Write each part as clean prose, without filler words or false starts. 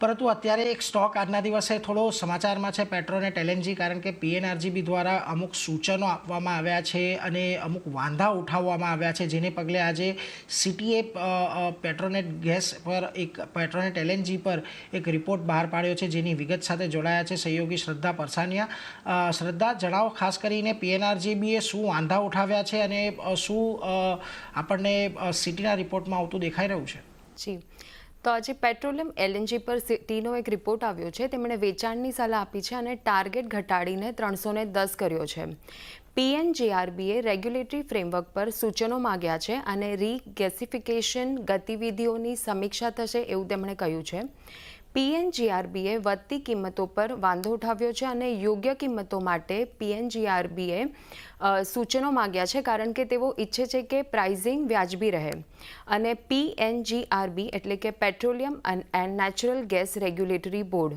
પરંતુ અત્યારે એક સ્ટોક આજના દિવસે થોડો સમાચારમાં છે પેટ્રોનેટ એલએનજી, કારણ કે પીએનઆરજીબી દ્વારા અમુક સૂચનો આપવામાં આવ્યા છે અને અમુક વાંધા ઉઠાવવામાં આવ્યા છે, જેને પગલે આજે સિટીએ પેટ્રોનેટ ગેસ પર પેટ્રોનેટ એલએનજી પર એક રિપોર્ટ બહાર પાડ્યો છે, જેની વિગત સાથે જોડાયા છે સહયોગી શ્રદ્ધા પરસાનિયા. શ્રદ્ધા, જણાવો ખાસ કરીને પીએનઆરજીબીએ શું વાંધા ઉઠાવ્યા છે અને શું આપણને સિટીના રિપોર્ટમાં આવતું દેખાઈ રહ્યું છે? જી, તો આજે પેટ્રોલિયમ એલએનજી પર સિટીનો એક રિપોર્ટ આવ્યો છે. તેમણે વેચાણની સલાહ આપી છે અને ટાર્ગેટ ઘટાડીને 310 કર્યો છે. પીએનજીઆરબીએ રેગ્યુલેટરી ફ્રેમવર્ક પર સૂચનો માંગ્યા છે અને રીગેસિફિકેશન ગતિવિધિઓની સમીક્ષા થશે એવું તેમણે કહ્યું છે. પીએનજીઆરબીએ વધતી કિંમતો પર વાંધો ઉઠાવ્યો છે અને યોગ્ય કિંમતો માટે પીએનજીઆરબીએ સૂચનો માંગ્યા છે, કારણ કે તેઓ ઈચ્છે છે કે પ્રાઇઝિંગ વ્યાજબી રહે. અને પીએનજીઆરબી એટલે કે petroleum and natural gas regulatory board,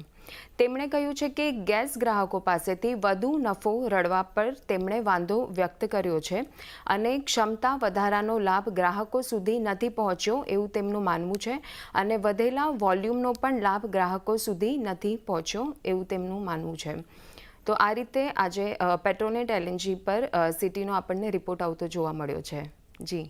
તેમણે કહ્યું છે કે ગેસ ગ્રાહકો પાસેથી વધુ નફો રળવા પર તેમણે વાંધો વ્યક્ત કર્યો છે અને ક્ષમતા વધારાનો લાભ ગ્રાહકો સુધી નથી પહોંચ્યો એવું તેમનું માનવું છે અને વધેલા વોલ્યુમનો પણ લાભ ગ્રાહકો સુધી નથી પહોંચ્યો એવું તેમનું માનવું છે. તો આ રીતે આજે પેટ્રોનેટ એલએનજી પર સિટીનો આપણને રિપોર્ટ આવતો જોવા મળ્યો છે. જી.